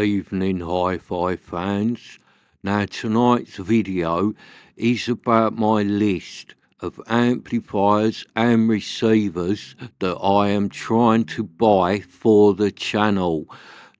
Evening hi-fi fans. Now tonight's video is about my list of amplifiers and receivers that I am trying to buy for the channel.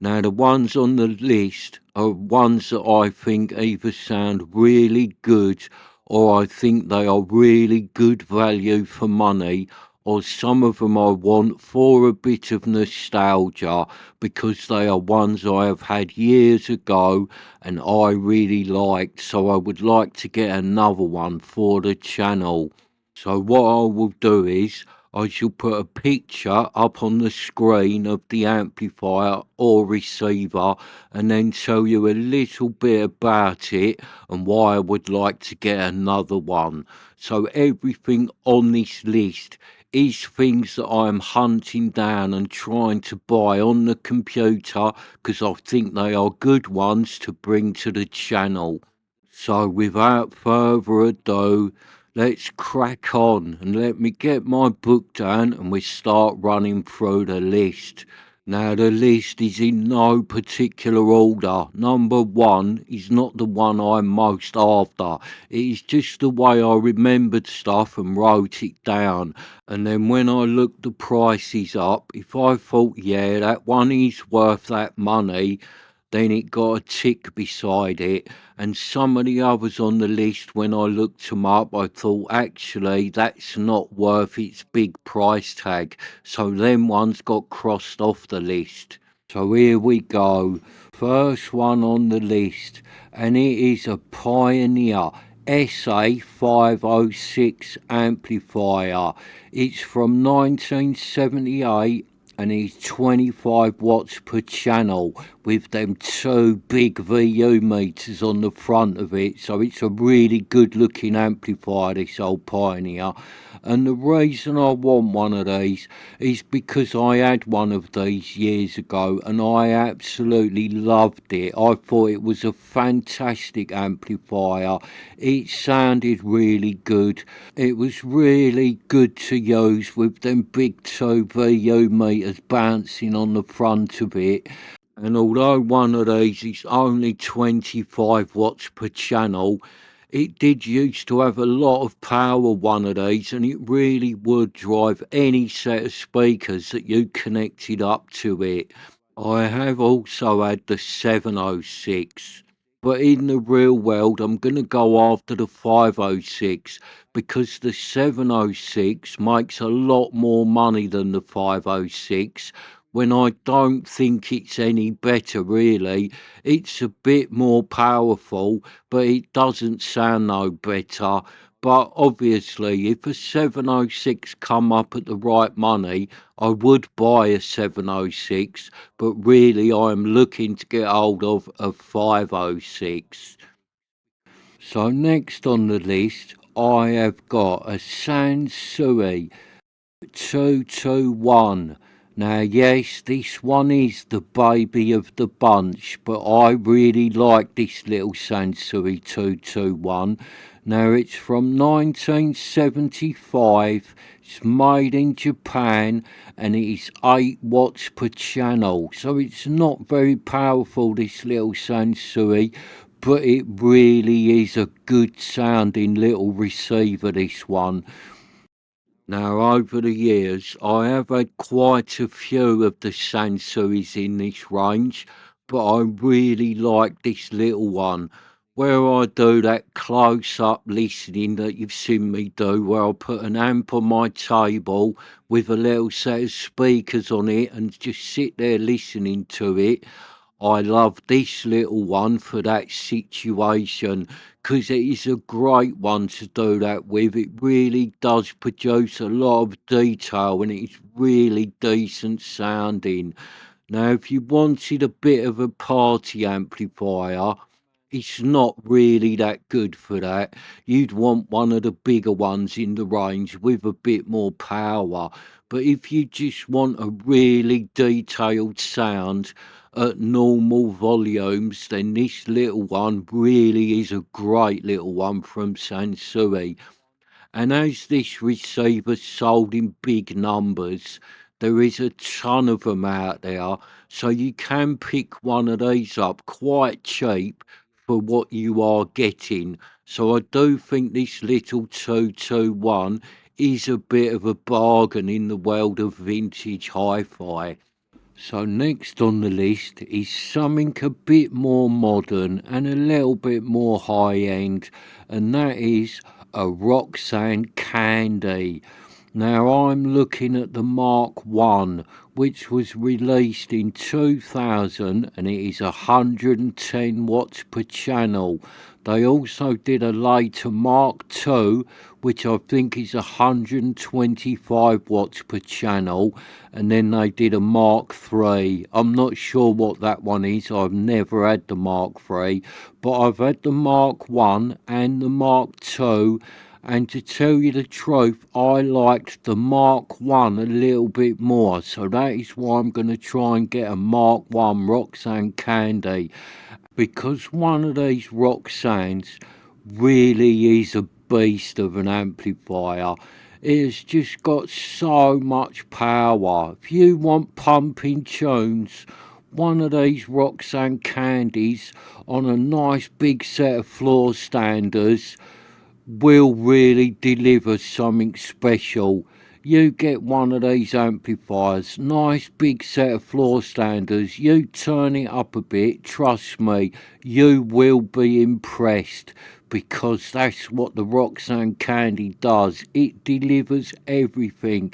Now the ones on the list are ones that I think either sound really good or I think they are really good value for money, or some of them I want for a bit of nostalgia because they are ones I have had years ago and I really liked, so I would like to get another one for the channel. So what I will do is I shall put a picture up on the screen of the amplifier or receiver and then tell you a little bit about it and why I would like to get another one. So everything on this list is things that I'm hunting down and trying to buy on the computer because I think they are good ones to bring to the channel. So without further ado, let's crack on and let me get my book down and we start running through the list. Now the list is in no particular order. Number one is not the one I'm most after. It is just the way I remembered stuff and wrote it down. And then when I looked the prices up, if I thought, yeah, that one is worth that money, then it got a tick beside it. And some of the others on the list, when I looked them up, I thought, actually, that's not worth its big price tag. So them ones got crossed off the list. So here we go. First one on the list, and it is a Pioneer SA506 amplifier. It's from 1978 and it's 25 watts per channel with them two big VU meters on the front of it. So it's a really good looking amplifier, this old Pioneer. And the reason I want one of these is because I had one of these years ago and I absolutely loved it. I thought it was a fantastic amplifier. It sounded really good. It was really good to use with them big two VU meters bouncing on the front of it. And although one of these is only 25 watts per channel, it did used to have a lot of power, one of these, and it really would drive any set of speakers that you connected up to it. I have also had the 706, but in the real world, I'm going to go after the 506 because the 706 makes a lot more money than the 506 when I don't think it's any better, really. It's a bit more powerful, but it doesn't sound no better. But obviously, if a 706 come up at the right money, I would buy a 706, but really I'm looking to get hold of a 506. So next on the list, I have got a Sansui 221. Now, yes, this one is the baby of the bunch, but I really like this little Sansui 221. Now, it's from 1975, it's made in Japan, and it is 8 watts per channel. So it's not very powerful, this little Sansui, but it really is a good sounding little receiver, this one. Now, over the years, I have had quite a few of the Sansuis in this range, but I really like this little one, where I do that close-up listening that you've seen me do, where I put an amp on my table with a little set of speakers on it and just sit there listening to it. I love this little one for that situation because it is a great one to do that with. It really does produce a lot of detail and it's really decent sounding. Now, if you wanted a bit of a party amplifier, it's not really that good for that. You'd want one of the bigger ones in the range with a bit more power. But if you just want a really detailed sound at normal volumes, then this little one really is a great little one from Sansui. And as this receiver sold in big numbers, there is a ton of them out there. So you can pick one of these up quite cheap for what you are getting. So I do think this little 221 is a bit of a bargain in the world of vintage hi-fi. So next on the list is something a bit more modern and a little bit more high-end, and that is a Roksan Candy. Now I'm looking at the Mark 1, which was released in 2000, and it is 110 watts per channel. They also did a later Mark 2, which I think is 125 watts per channel, and then they did a Mark 3. I'm not sure what that one is. I've never had the Mark 3, but I've had the Mark 1 and the Mark 2. And to tell you the truth, I liked the Mark 1 a little bit more. So that is why I'm going to try and get a Mark 1 Roksan Candy. Because one of these Roksans really is a beast of an amplifier. It has just got so much power. If you want pumping tunes, one of these Roksan Candies on a nice big set of floor standers will really deliver something special. You get one of these amplifiers, nice big set of floor standers, you turn it up a bit, trust me, you will be impressed, because that's what the Roksan Candy does. It delivers everything.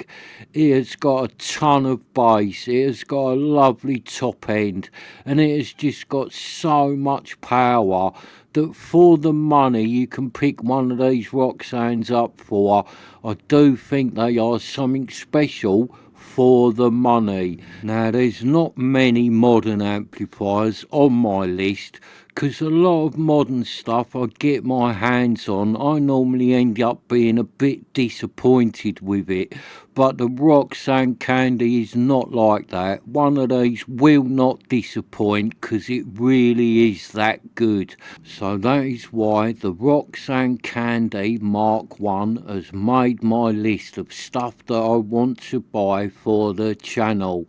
It has got a ton of bass, it has got a lovely top end, and it has just got so much power that for the money you can pick one of these Roksans up for. I do think they are something special for the money. Now there's not many modern amplifiers on my list, because a lot of modern stuff I get my hands on, I normally end up being a bit disappointed with it. But the Roksan Candy is not like that. One of these will not disappoint, because it really is that good. So that is why the Roksan Candy Mark 1 has made my list of stuff that I want to buy for the channel.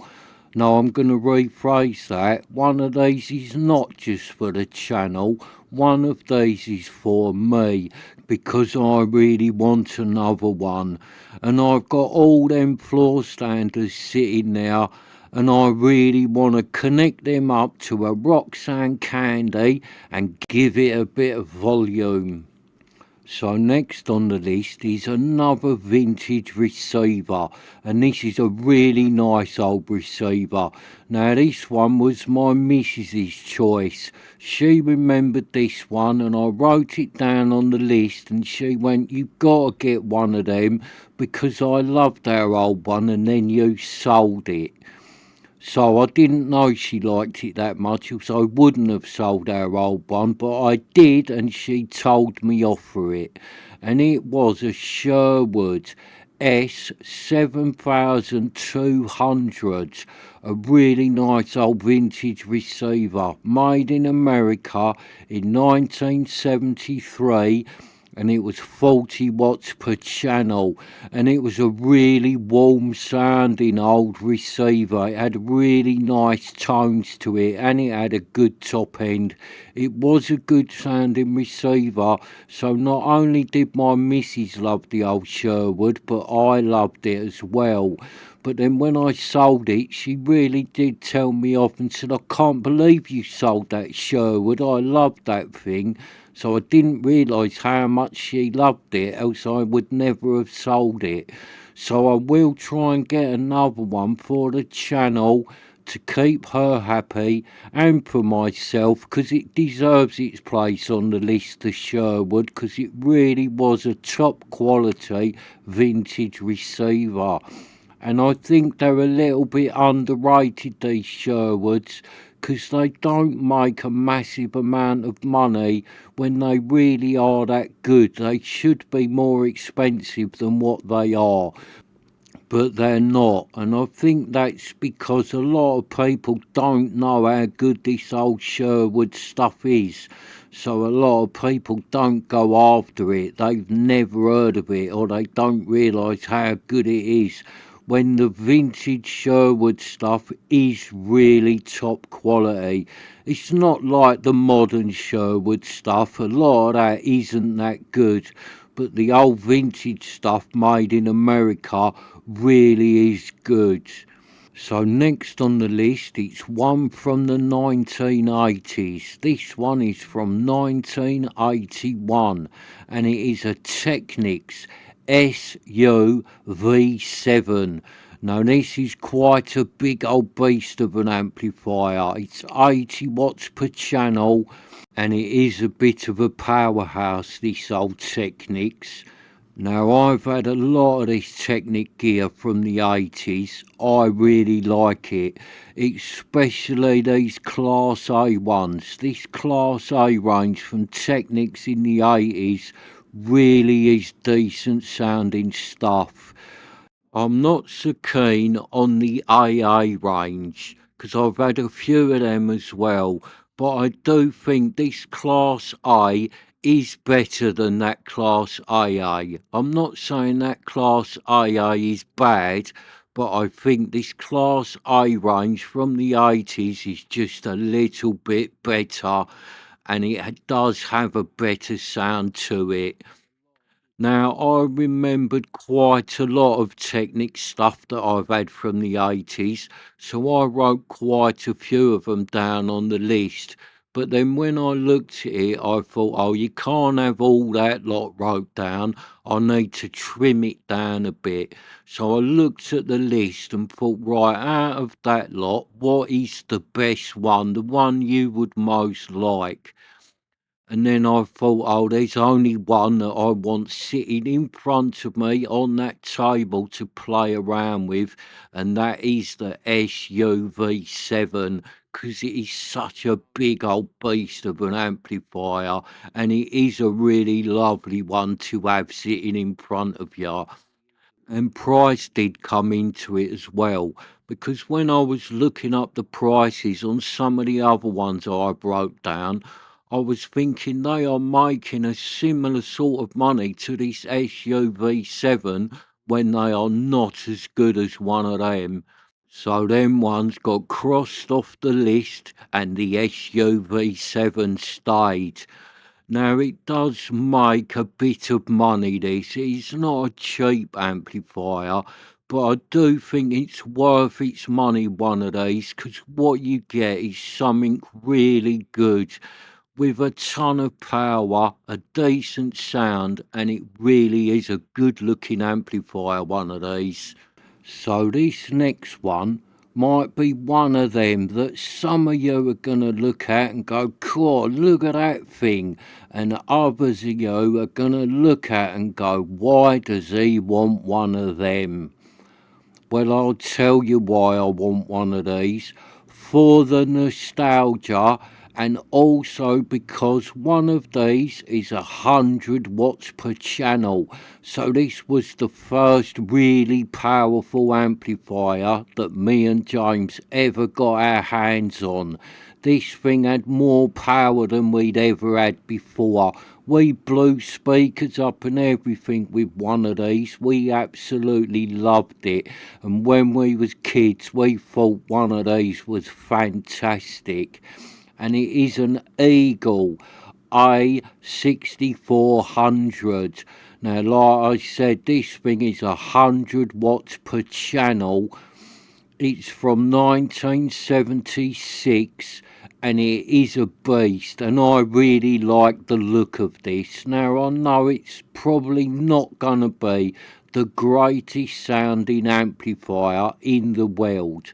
Now I'm going to rephrase that. One of these is not just for the channel. One of these is for me, because I really want another one. And I've got all them floor standers sitting there, and I really want to connect them up to a Roksan Candy and give it a bit of volume. So next on the list is another vintage receiver, and this is a really nice old receiver. Now this one was my missus's choice. She remembered this one, and I wrote it down on the list, and she went, "You've got to get one of them, because I loved our old one and then you sold it." So I didn't know she liked it that much, so I wouldn't have sold our old one, but I did, and she told me off for it. And it was a Sherwood S7200, a really nice old vintage receiver, made in America in 1973. And it was 40 watts per channel, and it was a really warm sounding old receiver. It had really nice tones to it, and it had a good top end. It was a good sounding receiver, so not only did my missus love the old Sherwood, but I loved it as well. But then when I sold it, she really did tell me off and said, "I can't believe you sold that Sherwood. I loved that thing." So I didn't realise how much she loved it, else I would never have sold it. So I will try and get another one for the channel to keep her happy and for myself, because it deserves its place on the list of Sherwood, because it really was a top quality vintage receiver. And I think they're a little bit underrated, these Sherwoods, because they don't make a massive amount of money when they really are that good. They should be more expensive than what they are, but they're not. And I think that's because a lot of people don't know how good this old Sherwood stuff is. So a lot of people don't go after it. They've never heard of it, or they don't realise how good it is. when the vintage Sherwood stuff is really top quality. It's not like the modern Sherwood stuff, a lot of that isn't that good, but the old vintage stuff made in America really is good. So next on the list, it's one from the 1980s. This one is from 1981, and it is a Technics SUV7. Now this is quite a big old beast of an amplifier. It's 80 watts per channel, and it is a bit of a powerhouse, this old Technics. Now, I've had a lot of this Technic gear from the 80s. I really like it, especially these Class A ones. This Class A range from Technics in the 80s really is decent sounding stuff. I'm not so keen on the AA range because I've had a few of them as well, but I do think this Class A is better than that Class AA. I'm not saying that Class AA is bad, but I think this Class A range from the 80s is just a little bit better, and it does have a better sound to it. Now, I remembered quite a lot of Technic stuff that I've had from the 80s, so I wrote quite a few of them down on the list. But then when I looked at it, I thought, oh, you can't have all that lot wrote down. I need to trim it down a bit. So I looked at the list and thought, right, out of that lot, what is the best one, the one you would most like? And then I thought, oh, there's only one that I want sitting in front of me on that table to play around with, and that is the SUV7, because it is such a big old beast of an amplifier, and it is a really lovely one to have sitting in front of you. And price did come into it as well, because when I was looking up the prices on some of the other ones I wrote down, I was thinking they are making a similar sort of money to this SUV7 when they are not as good as one of them. So them ones got crossed off the list and the SUV7 stayed. Now, it does make a bit of money, this. It's not a cheap amplifier, but I do think it's worth its money, one of these, because what you get is something really good with a ton of power, a decent sound, and it really is a good looking amplifier, one of these. So this next one might be one of them that some of you are going to look at and go, cool, look at that thing. And others of you are going to look at and go, why does he want one of them? Well, I'll tell you why I want one of these. For the nostalgia, and also because one of these is 100 watts per channel. So this was the first really powerful amplifier that me and James ever got our hands on. This thing had more power than we'd ever had before. We blew speakers up and everything with one of these. We absolutely loved it. And when we was kids, we thought one of these was fantastic. And it is an Eagle A6400. Now, like I said, this thing is 100 watts per channel. It's from 1976 and it is a beast, and I really like the look of this. Now, I know it's probably not going to be the greatest sounding amplifier in the world,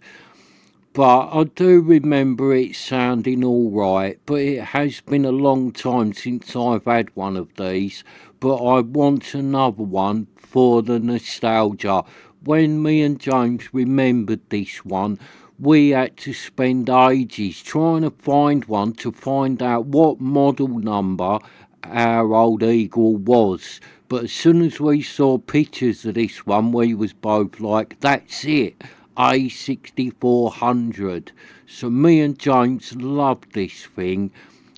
but I do remember it sounding all right. But it has been a long time since I've had one of these, but I want another one for the nostalgia. When me and James remembered this one, we had to spend ages trying to find one to find out what model number our old Eagle was. But as soon as we saw pictures of this one, we was both like, that's it, A6400. So me and James loved this thing.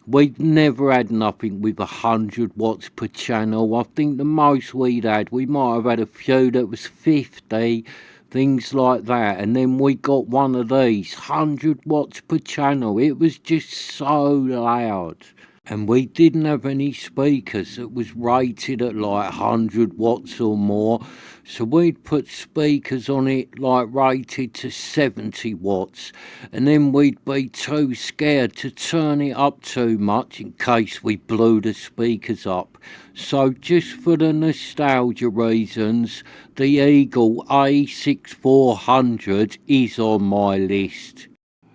We'd never had nothing with 100 watts per channel. I think the most we'd had, we might have had a few that was 50, things like that. And then we got one of these, 100 watts per channel. It was just so loud. And we didn't have any speakers that was rated at like 100 watts or more. So we'd put speakers on it like rated to 70 watts. And then we'd be too scared to turn it up too much in case we blew the speakers up. So just for the nostalgia reasons, the Eagle A6400 is on my list.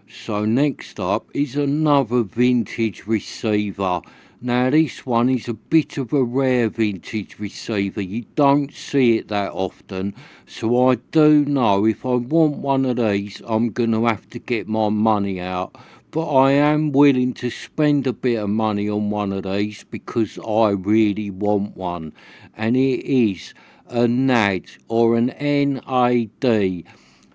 So next up is another vintage receiver. Now this one is a bit of a rare vintage receiver. You don't see it that often. So I do know if I want one of these, I'm going to have to get my money out. But I am willing to spend a bit of money on one of these because I really want one. And it is a NAD or an NAD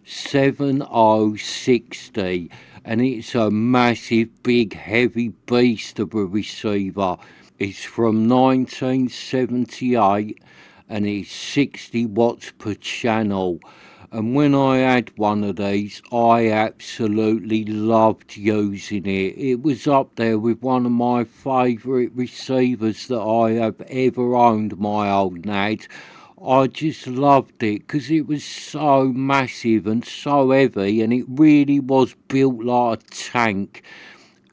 7060, and it's a massive, big, heavy beast of a receiver. It's from 1978 and it's 60 watts per channel. And when I had one of these, I absolutely loved using it. It was up there with one of my favourite receivers that I have ever owned, my old NAD. I just loved it because it was so massive and so heavy, and it really was built like a tank,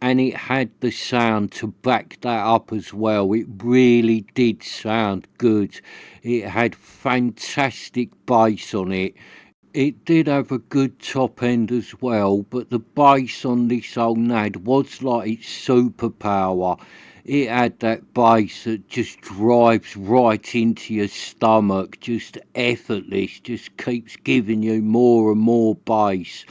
and it had the sound to back that up as well. It really did sound good. It had fantastic bass on it. It did have a good top end as well, but the bass on this old NAD was like its superpower. It had that bass that just drives right into your stomach, just effortless, just keeps giving you more and more bass.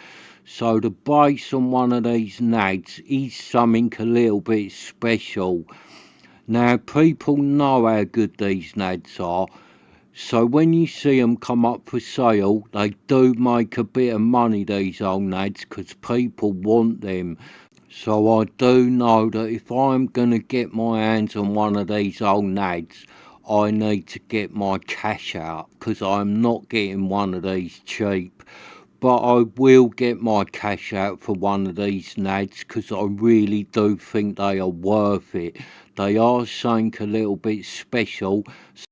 So the bass on one of these NADs is something a little bit special. Now people know how good these NADs are. So when you see them come up for sale, they do make a bit of money, these old NADs, because people want them. So I do know that if I'm going to get my hands on one of these old NADs, I need to get my cash out, because I'm not getting one of these cheap. But I will get my cash out for one of these NADs because I really do think they are worth it. They are something a little bit special,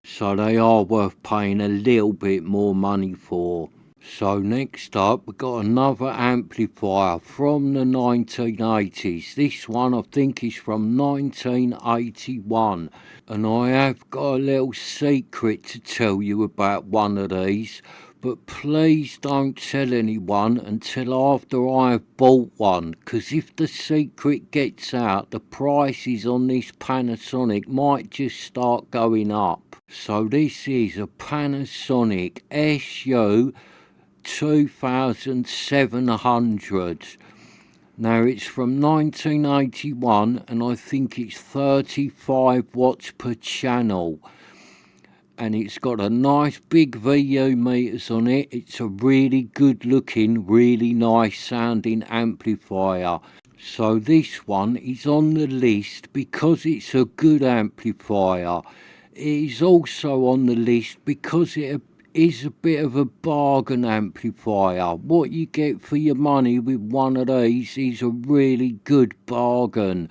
so they are worth paying a little bit more money for. So next up, we've got another amplifier from the 1980s. This one I think is from 1981. And I have got a little secret to tell you about one of these. But please don't tell anyone until after I have bought one, because if the secret gets out, the prices on this Panasonic might just start going up. So this is a Panasonic SU 2700. Now it's from 1981 and I think it's 35 watts per channel. And it's got a nice big VU meters on it. It's a really good looking, really nice sounding amplifier. So this one is on the list because it's a good amplifier. It is also on the list because it is a bit of a bargain amplifier. What you get for your money with one of these is a really good bargain.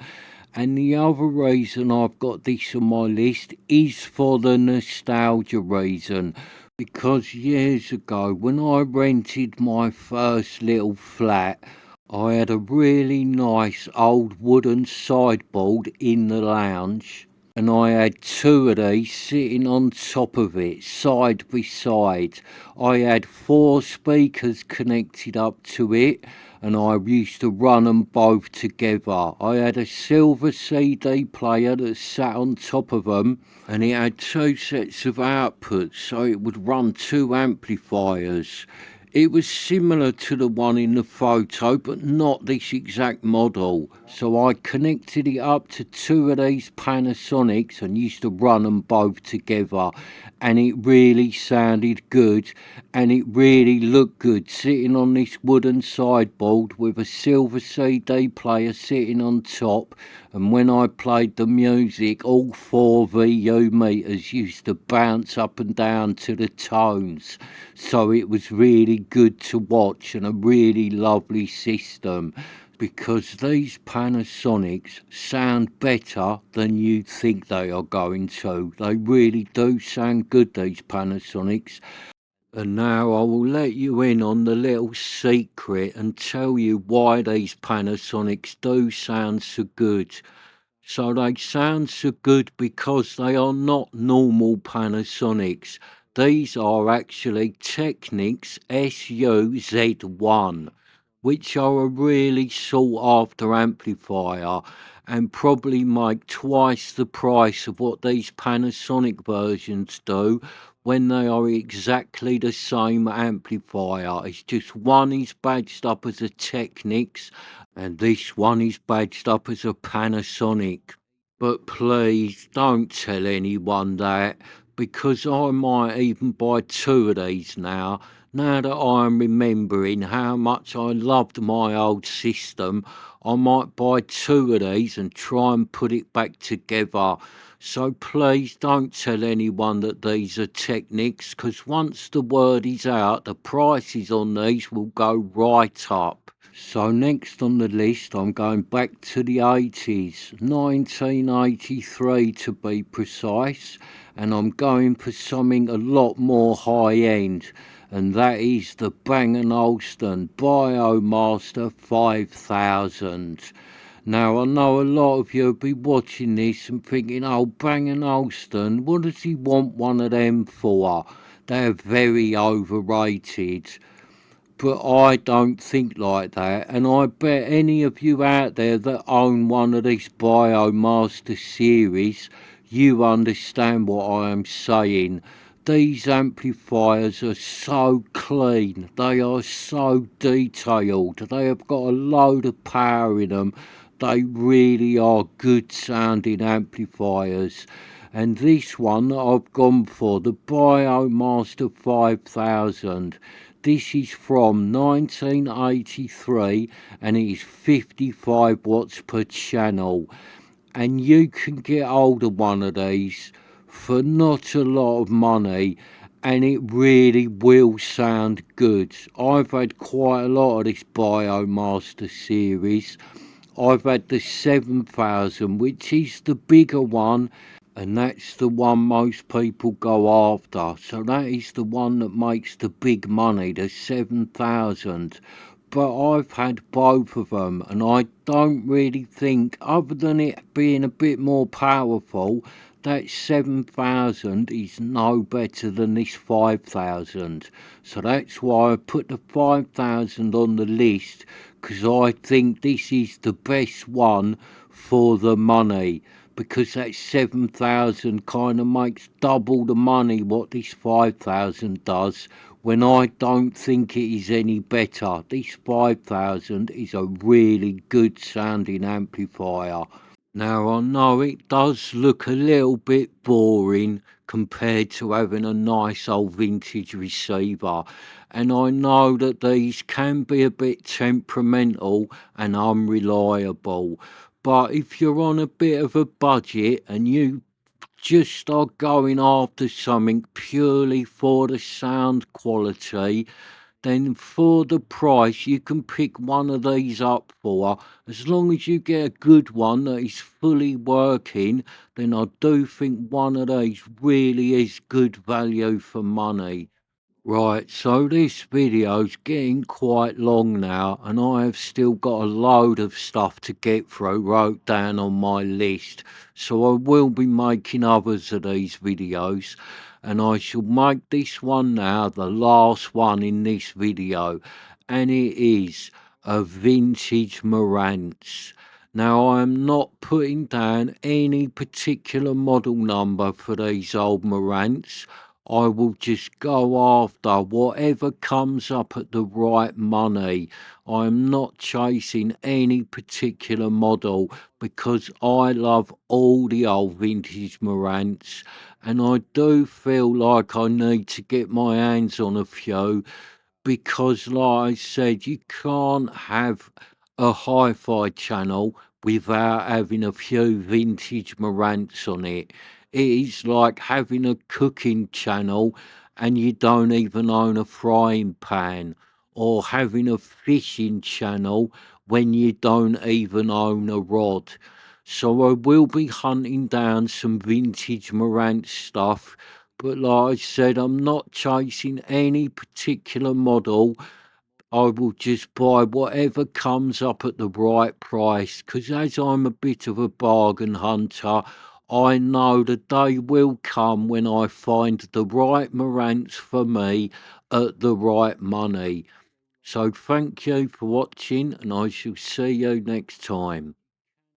And the other reason I've got this on my list is for the nostalgia reason. Because years ago, when I rented my first little flat, I had a really nice old wooden sideboard in the lounge. And I had two of these sitting on top of it, side by side. I had 4 speakers connected up to it, and I used to run them both together. I had a silver CD player that sat on top of them, and it had 2 sets of outputs, so it would run 2 amplifiers. It was similar to the one in the photo, but not this exact model. So I connected it up to 2 of these Panasonics and used to run them both together. And it really sounded good, and it really looked good sitting on this wooden sideboard with a silver CD player sitting on top. And when I played the music, all 4 VU meters used to bounce up and down to the tones. So it was really good to watch and a really lovely system, because these Panasonics sound better than you think they are going to. They really do sound good, these Panasonics. And now I will let you in on the little secret and tell you why these Panasonics do sound so good. So they sound so good because they are not normal Panasonics. These are actually Technics SU-Z1, which are a really sought after amplifier and probably make twice the price of what these Panasonic versions do when they are exactly the same amplifier. It's just one is badged up as a Technics and this one is badged up as a Panasonic. But please don't tell anyone that, because I might even buy two of these now that I'm remembering how much I loved my old system. I might buy two of these and try and put it back together. So please don't tell anyone that these are Technics, because once the word is out, the prices on these will go right up. So next on the list, I'm going back to the 80s, 1983 to be precise, and I'm going for something a lot more high end, and that is the Bang & Olufsen Biomaster 5000. Now, I know a lot of you will be watching this and thinking, oh, Bang & Olufsen, what does he want one of them for? They're very overrated. But I don't think like that, and I bet any of you out there that own one of these Biomaster series, you understand what I am saying. These amplifiers are so clean, they are so detailed, they have got a load of power in them. They really are good sounding amplifiers. And this one that I've gone for, the Biomaster 5000, this is from 1983 and it is 55 watts per channel. And you can get hold of one of these for not a lot of money, and it really will sound good. I've had quite a lot of this Biomaster series. I've had the 7000, which is the bigger one, and that's the one most people go after. So that is the one that makes the big money, the 7000. But I've had both of them, and I don't really think, other than it being a bit more powerful, that 7000 is no better than this 5000. So that's why I put the 5000 on the list, because I think this is the best one for the money, because that 7000 kind of makes double the money what this 5000 does, when I don't think it is any better. This 5000 is a really good sounding amplifier. Now, I know it does look a little bit boring compared to having a nice old vintage receiver, and I know that these can be a bit temperamental and unreliable, but if you're on a bit of a budget and you just are going after something purely for the sound quality, then for the price you can pick one of these up for. As long as you get a good one that is fully working, then I do think one of these really is good value for money. Right, so this video's getting quite long now, and I have still got a load of stuff to get through wrote down on my list, so I will be making others of these videos, and I shall make this one now the last one in this video, and it is a vintage Marantz. Now, I am not putting down any particular model number for these old Marantz. I will just go after whatever comes up at the right money. I'm not chasing any particular model, because I love all the old vintage Marantz, and I do feel like I need to get my hands on a few, because, like I said, you can't have a hi-fi channel without having a few vintage Marantz on it. It is like having a cooking channel and you don't even own a frying pan, or having a fishing channel when you don't even own a rod. So I will be hunting down some vintage Marantz stuff, but like I said, I'm not chasing any particular model. I will just buy whatever comes up at the right price, because as I'm a bit of a bargain hunter, I know the day will come when I find the right Marantz for me at the right money. So thank you for watching, and I shall see you next time.